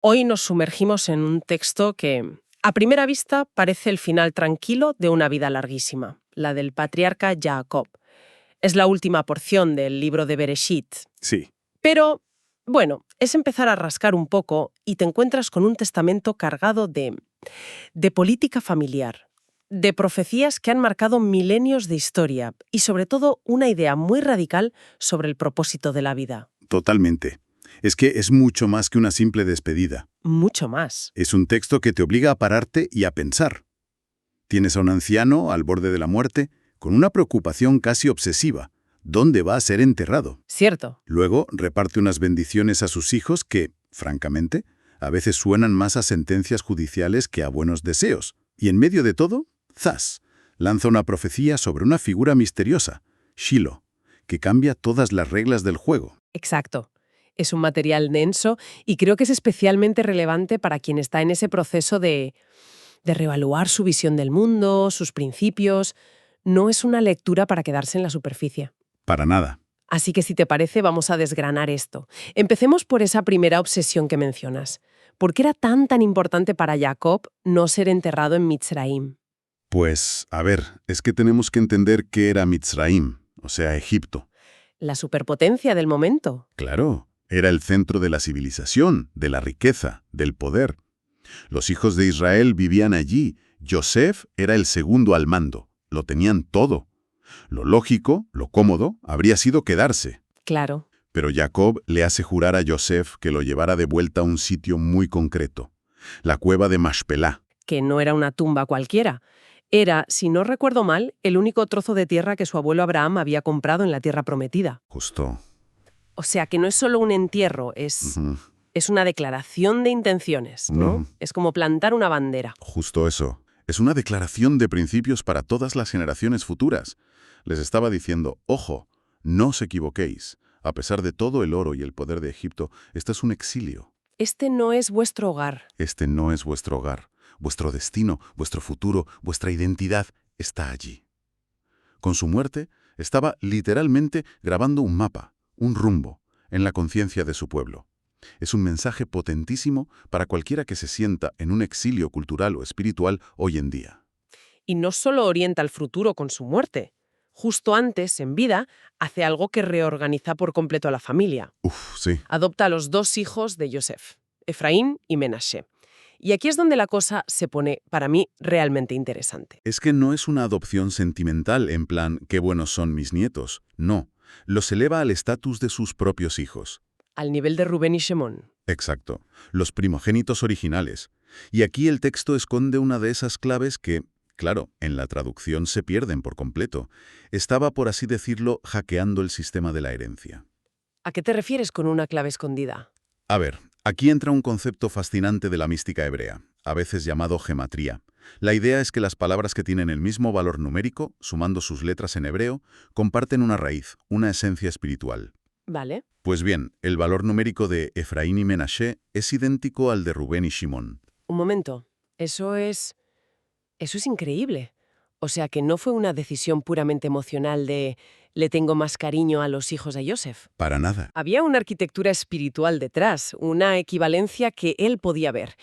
Hoy nos sumergimos en un texto que, a primera vista, parece el final tranquilo de una vida larguísima, la del patriarca Jacob. Es la última porción del libro de Bereshit. Sí, Pero, bueno, es empezar a rascar un poco y te encuentras con un testamento cargado de política familiar, de profecías que han marcado milenios de historia y, sobre todo, una idea muy radical sobre el propósito de la vida. totalmente. Es que es mucho más que una simple despedida. Mucho más. Es un texto que te obliga a pararte y a pensar. Tienes a un anciano al borde de la muerte con una preocupación casi obsesiva. ¿Dónde va a ser enterrado? Cierto. Luego reparte unas bendiciones a sus hijos que, francamente, a veces suenan más a sentencias judiciales que a buenos deseos. Y en medio de todo, ¡zas!, lanza una profecía sobre una figura misteriosa, Shiloh, que cambia todas las reglas del juego. Exacto. Es un material denso y creo que es especialmente relevante para quien está en ese proceso de reevaluar su visión del mundo, sus principios. No es una lectura para quedarse en la superficie. Para nada. Así que si te parece, vamos a desgranar esto. Empecemos por esa primera obsesión que mencionas. ¿Por qué era tan importante para Jacob no ser enterrado en Mitzraim? Pues, a ver, es que tenemos que entender qué era Mitzraim, o sea, Egipto. La superpotencia del momento. Claro, era el centro de la civilización, de la riqueza, del poder. Los hijos de Israel vivían allí. Yosef era el segundo al mando. Lo tenían todo. Lo lógico, lo cómodo, habría sido quedarse. Claro. Pero Jacob le hace jurar a Yosef que lo llevara de vuelta a un sitio muy concreto, la cueva de Mashpelá. Que no era una tumba cualquiera. Era, si no recuerdo mal, el único trozo de tierra que su abuelo Abraham había comprado en la tierra prometida. Justo. O sea, que no es solo un entierro, es una declaración de intenciones, ¿no? Es como plantar una bandera. Justo eso. Es una declaración de principios para todas las generaciones futuras. Les estaba diciendo, ojo, no os equivoquéis. A pesar de todo el oro y el poder de Egipto, este es un exilio. Este no es vuestro hogar. Este no es vuestro hogar. Vuestro destino, vuestro futuro, vuestra identidad está allí. Con su muerte, estaba literalmente grabando un mapa, un rumbo, en la conciencia de su pueblo. Es un mensaje potentísimo para cualquiera que se sienta en un exilio cultural o espiritual hoy en día. Y no solo orienta al futuro con su muerte. Justo antes, en vida, hace algo que reorganiza por completo a la familia. Sí. Adopta a los dos hijos de Yosef, Efraín y Menashe. Y aquí es donde la cosa se pone, para mí, realmente interesante. Es que no es una adopción sentimental en plan, qué buenos son mis nietos. No, los eleva al estatus de sus propios hijos. Al nivel de Rubén y Shemón. Exacto, los primogénitos originales. Y aquí el texto esconde una de esas claves que, claro, en la traducción se pierden por completo. Estaba, por así decirlo, hackeando el sistema de la herencia. ¿A qué te refieres con una clave escondida? A ver, aquí entra un concepto fascinante de la mística hebrea, a veces llamado gematría. La idea es que las palabras que tienen el mismo valor numérico, sumando sus letras en hebreo, comparten una raíz, una esencia espiritual. Vale. Pues bien, el valor numérico de Efraín y Menashe es idéntico al de Rubén y Shimón. Un momento. Eso es increíble. O sea que no fue una decisión puramente emocional de le tengo más cariño a los hijos de Yosef. Para nada. Había una arquitectura espiritual detrás, una equivalencia que él podía ver.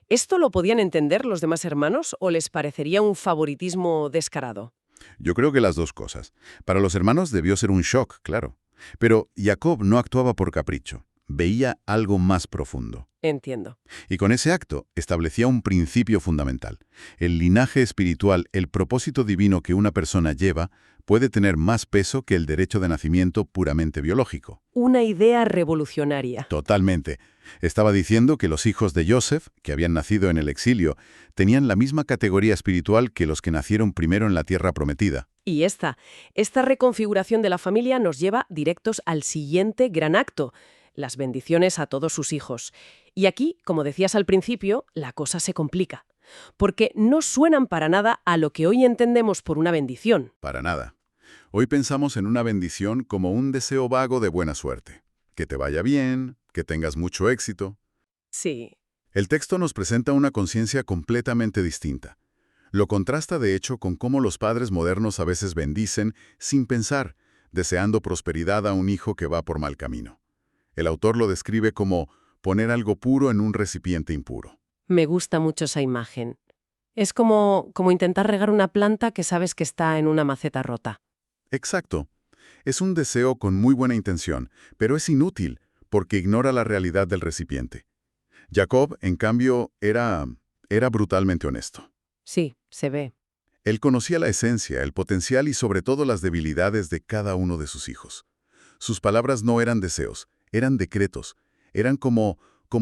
¿Esto lo podían entender los demás hermanos o les parecería un favoritismo descarado? Yo creo que las dos cosas. Para los hermanos debió ser un shock, claro. Pero Jacob no actuaba por capricho. Veía algo más profundo. Entiendo. Y con ese acto establecía un principio fundamental. El linaje espiritual, el propósito divino que una persona lleva, puede tener más peso que el derecho de nacimiento puramente biológico. Una idea revolucionaria. Totalmente. Estaba diciendo que los hijos de Joseph, que habían nacido en el exilio, tenían la misma categoría espiritual que los que nacieron primero en la tierra prometida. Y esta reconfiguración de la familia nos lleva directos al siguiente gran acto, las bendiciones a todos sus hijos. Y aquí, como decías al principio, la cosa se complica, porque no suenan para nada a lo que hoy entendemos por una bendición. Para nada. Hoy pensamos en una bendición como un deseo vago de buena suerte. Que te vaya bien, que tengas mucho éxito. Sí. El texto nos presenta una conciencia completamente distinta. Lo contrasta de hecho con cómo los padres modernos a veces bendicen sin pensar, deseando prosperidad a un hijo que va por mal camino. El autor lo describe como poner algo puro en un recipiente impuro. Me gusta mucho esa imagen. Es como intentar regar una planta que sabes que está en una maceta rota. Exacto. Es un deseo con muy buena intención, pero es inútil porque ignora la realidad del recipiente. Jacob, en cambio, era brutalmente honesto. Sí, se ve. Él conocía la esencia, el potencial y sobre todo las debilidades de cada uno de sus hijos. Sus palabras no eran deseos, eran decretos, eran como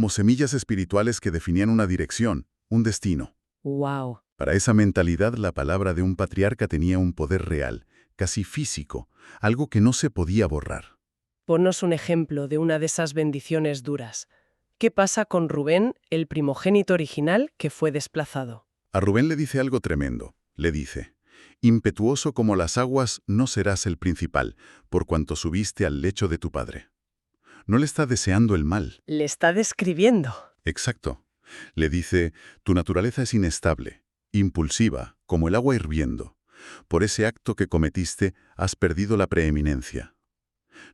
semillas espirituales que definían una dirección, un destino. Wow. Para esa mentalidad, la palabra de un patriarca tenía un poder real, casi físico, algo que no se podía borrar. Ponnos un ejemplo de una de esas bendiciones duras. ¿Qué pasa con Rubén, el primogénito original que fue desplazado? A Rubén le dice algo tremendo. Le dice: «Impetuoso como las aguas no serás el principal, por cuanto subiste al lecho de tu padre». No le está deseando el mal. Le está describiendo. Exacto. Le dice: «Tu naturaleza es inestable, impulsiva, como el agua hirviendo. Por ese acto que cometiste has perdido la preeminencia».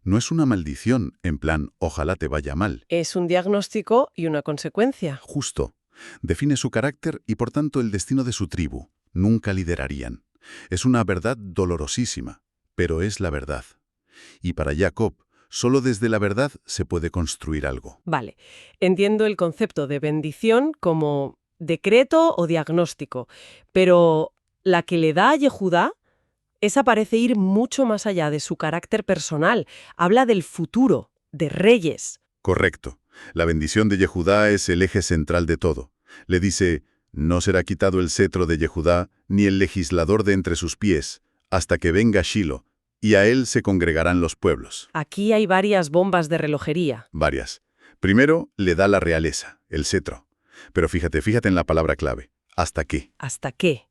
No es una maldición, en plan, ojalá te vaya mal. Es un diagnóstico y una consecuencia. Justo. Define su carácter y por tanto el destino de su tribu. Nunca liderarían. Es una verdad dolorosísima, pero es la verdad. Y para Jacob, solo desde la verdad se puede construir algo. Vale, entiendo el concepto de bendición como decreto o diagnóstico, pero la que le da a Yehudá, esa parece ir mucho más allá de su carácter personal. Habla del futuro, de reyes. Correcto. La bendición de Yehudá es el eje central de todo. Le dice: «No será quitado el cetro de Yehudá, ni el legislador de entre sus pies, hasta que venga Shilo, y a él se congregarán los pueblos». Aquí hay varias bombas de relojería. Varias. Primero, le da la realeza, el cetro. Pero fíjate en la palabra clave. ¿Hasta qué? ¿Hasta qué?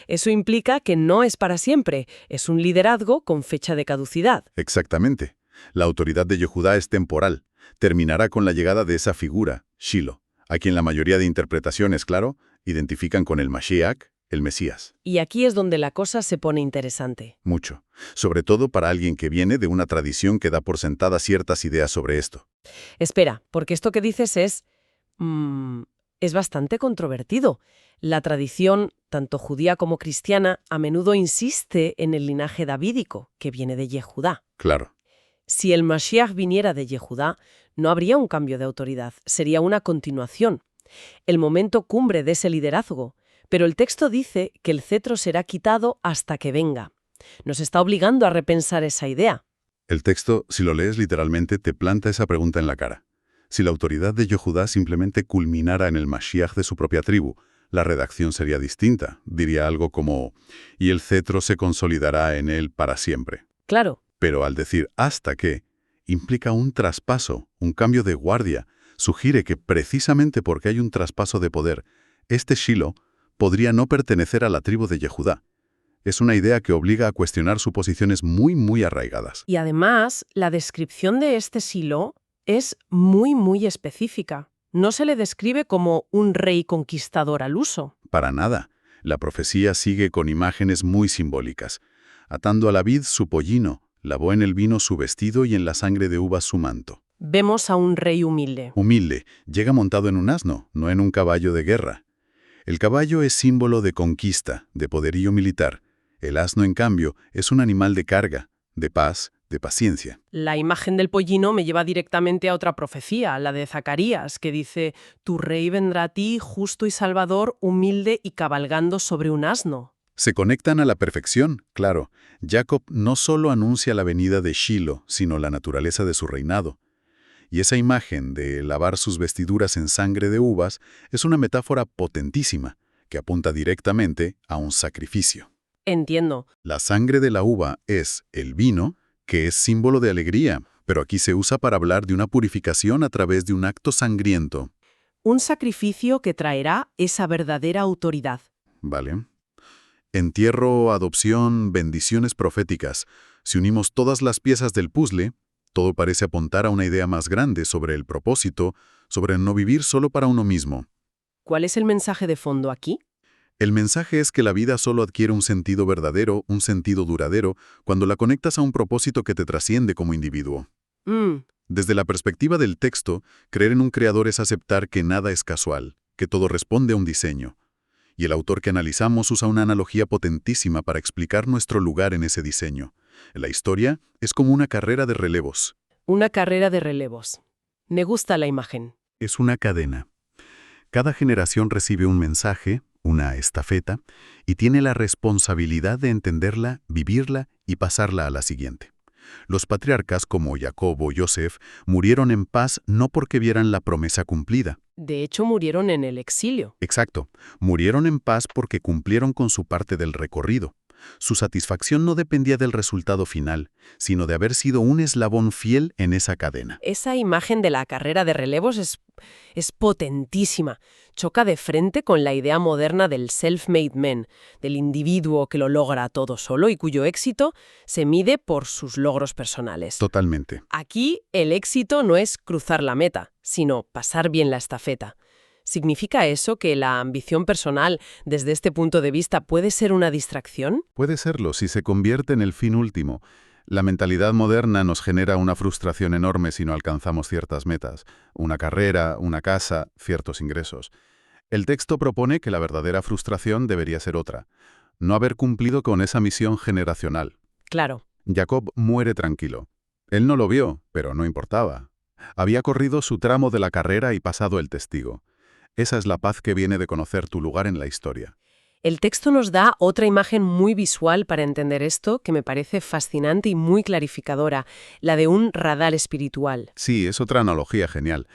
Eso implica que no es para siempre, es un liderazgo con fecha de caducidad. Exactamente. La autoridad de Yehudá es temporal. Terminará con la llegada de esa figura, Shilo, a quien la mayoría de interpretaciones, claro, identifican con el Mashiach, el Mesías. Y aquí es donde la cosa se pone interesante. Mucho. Sobre todo para alguien que viene de una tradición que da por sentada ciertas ideas sobre esto. Espera, porque esto que dices es bastante controvertido. La tradición, tanto judía como cristiana, a menudo insiste en el linaje davídico, que viene de Yehudá. Claro. Si el Mashiach viniera de Yehudá, no habría un cambio de autoridad, sería una continuación. El momento cumbre de ese liderazgo. Pero el texto dice que el cetro será quitado hasta que venga. Nos está obligando a repensar esa idea. El texto, si lo lees literalmente, te planta esa pregunta en la cara. Si la autoridad de Yehudá simplemente culminara en el Mashiach de su propia tribu, la redacción sería distinta. Diría algo como: «y el cetro se consolidará en él para siempre». Claro. Pero al decir «hasta que», implica un traspaso, un cambio de guardia. Sugiere que precisamente porque hay un traspaso de poder, este Shilo podría no pertenecer a la tribu de Yehudá. Es una idea que obliga a cuestionar suposiciones muy arraigadas. Y además, la descripción de este Silo es muy específica. No se le describe como un rey conquistador al uso. Para nada. La profecía sigue con imágenes muy simbólicas. Atando a la vid su pollino, lavó en el vino su vestido y en la sangre de uvas su manto. Vemos a un rey humilde. Humilde, llega montado en un asno, no en un caballo de guerra. El caballo es símbolo de conquista, de poderío militar. El asno, en cambio, es un animal de carga, de paz, de paciencia. La imagen del pollino me lleva directamente a otra profecía, la de Zacarías, que dice: «Tu rey vendrá a ti, justo y salvador, humilde y cabalgando sobre un asno». Se conectan a la perfección, claro. Jacob no solo anuncia la venida de Shilo, sino la naturaleza de su reinado. Y esa imagen de lavar sus vestiduras en sangre de uvas es una metáfora potentísima, que apunta directamente a un sacrificio. Entiendo. La sangre de la uva es el vino, que es símbolo de alegría, pero aquí se usa para hablar de una purificación a través de un acto sangriento. Un sacrificio que traerá esa verdadera autoridad. ¿Vale? Entierro, adopción, bendiciones proféticas. Si unimos todas las piezas del puzzle, todo parece apuntar a una idea más grande sobre el propósito, sobre no vivir solo para uno mismo. ¿Cuál es el mensaje de fondo aquí? El mensaje es que la vida solo adquiere un sentido verdadero, un sentido duradero, cuando la conectas a un propósito que te trasciende como individuo. Desde la perspectiva del texto, creer en un creador es aceptar que nada es casual, que todo responde a un diseño. Y el autor que analizamos usa una analogía potentísima para explicar nuestro lugar en ese diseño. La historia es como una carrera de relevos. Una carrera de relevos. Me gusta la imagen. Es una cadena. Cada generación recibe un mensaje, una estafeta, y tiene la responsabilidad de entenderla, vivirla y pasarla a la siguiente. Los patriarcas como Jacob o Joseph murieron en paz no porque vieran la promesa cumplida. De hecho, murieron en el exilio. Exacto, murieron en paz porque cumplieron con su parte del recorrido. Su satisfacción no dependía del resultado final, sino de haber sido un eslabón fiel en esa cadena. Esa imagen de la carrera de relevos es potentísima. Choca de frente con la idea moderna del self-made man, del individuo que lo logra todo solo y cuyo éxito se mide por sus logros personales. Totalmente. Aquí el éxito no es cruzar la meta, sino pasar bien la estafeta. ¿Significa eso que la ambición personal, desde este punto de vista, puede ser una distracción? Puede serlo si se convierte en el fin último. La mentalidad moderna nos genera una frustración enorme si no alcanzamos ciertas metas, una carrera, una casa, ciertos ingresos. El texto propone que la verdadera frustración debería ser otra, no haber cumplido con esa misión generacional. Claro. Jacob muere tranquilo. Él no lo vio, pero no importaba. Había corrido su tramo de la carrera y pasado el testigo. Esa es la paz que viene de conocer tu lugar en la historia. El texto nos da otra imagen muy visual para entender esto que me parece fascinante y muy clarificadora, la de un radar espiritual. Sí, es otra analogía genial.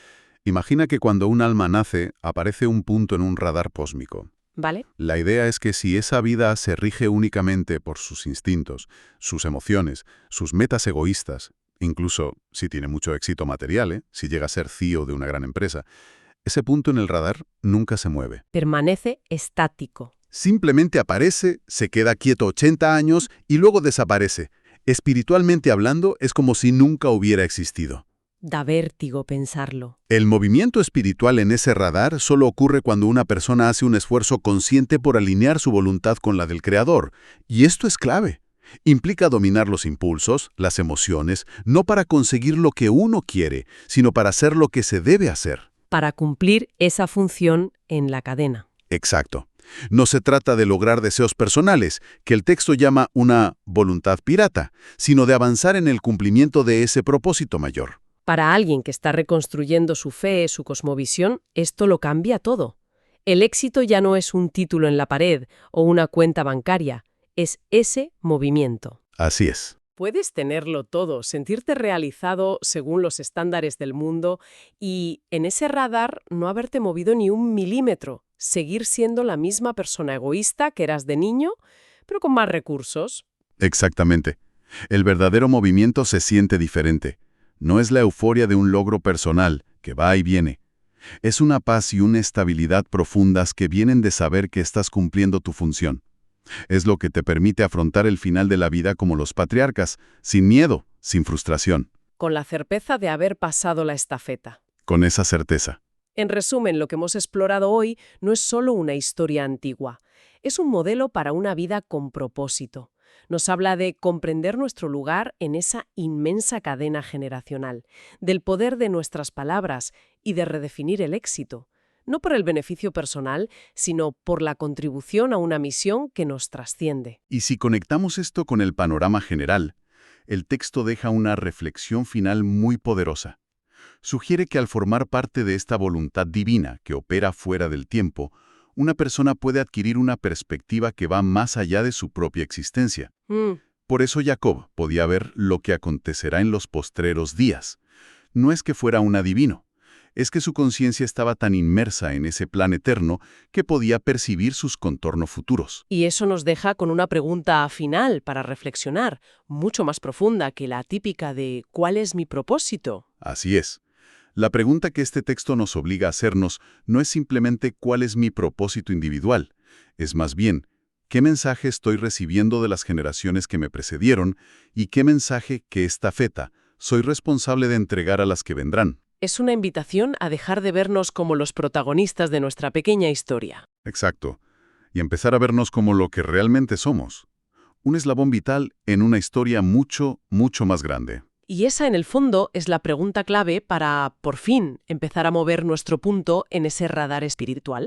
Imagina que cuando un alma nace, aparece un punto en un radar cósmico. ¿Vale? La idea es que si esa vida se rige únicamente por sus instintos, sus emociones, sus metas egoístas, incluso si tiene mucho éxito material, si llega a ser CEO de una gran empresa, ese punto en el radar nunca se mueve. Permanece estático. Simplemente aparece, se queda quieto 80 años y luego desaparece. Espiritualmente hablando, es como si nunca hubiera existido. Da vértigo pensarlo. El movimiento espiritual en ese radar solo ocurre cuando una persona hace un esfuerzo consciente por alinear su voluntad con la del Creador. Y esto es clave. Implica dominar los impulsos, las emociones, no para conseguir lo que uno quiere, sino para hacer lo que se debe hacer. Para cumplir esa función en la cadena. Exacto. No se trata de lograr deseos personales, que el texto llama una voluntad pirata, sino de avanzar en el cumplimiento de ese propósito mayor. Para alguien que está reconstruyendo su fe, su cosmovisión, esto lo cambia todo. El éxito ya no es un título en la pared o una cuenta bancaria, es ese movimiento. Así es. Puedes tenerlo todo, sentirte realizado según los estándares del mundo y en ese radar no haberte movido ni un milímetro, seguir siendo la misma persona egoísta que eras de niño, pero con más recursos. Exactamente. El verdadero movimiento se siente diferente. No es la euforia de un logro personal, que va y viene. Es una paz y una estabilidad profundas que vienen de saber que estás cumpliendo tu función. Es lo que te permite afrontar el final de la vida como los patriarcas, sin miedo, sin frustración. Con la certeza de haber pasado la estafeta. Con esa certeza. En resumen, lo que hemos explorado hoy no es solo una historia antigua, es un modelo para una vida con propósito. Nos habla de comprender nuestro lugar en esa inmensa cadena generacional, del poder de nuestras palabras y de redefinir el éxito, no por el beneficio personal, sino por la contribución a una misión que nos trasciende. Y si conectamos esto con el panorama general, el texto deja una reflexión final muy poderosa. Sugiere que al formar parte de esta voluntad divina que opera fuera del tiempo, una persona puede adquirir una perspectiva que va más allá de su propia existencia. Por eso Jacob podía ver lo que acontecerá en los postreros días. No es que fuera un adivino, es que su conciencia estaba tan inmersa en ese plan eterno que podía percibir sus contornos futuros. Y eso nos deja con una pregunta final para reflexionar, mucho más profunda que la típica de ¿cuál es mi propósito? Así es. La pregunta que este texto nos obliga a hacernos no es simplemente cuál es mi propósito individual, es más bien, ¿qué mensaje estoy recibiendo de las generaciones que me precedieron y qué mensaje, qué estafeta, soy responsable de entregar a las que vendrán? Es una invitación a dejar de vernos como los protagonistas de nuestra pequeña historia. Exacto. Y empezar a vernos como lo que realmente somos. Un eslabón vital en una historia mucho, mucho más grande. Y esa, en el fondo, es la pregunta clave para, por fin, empezar a mover nuestro punto en ese radar espiritual.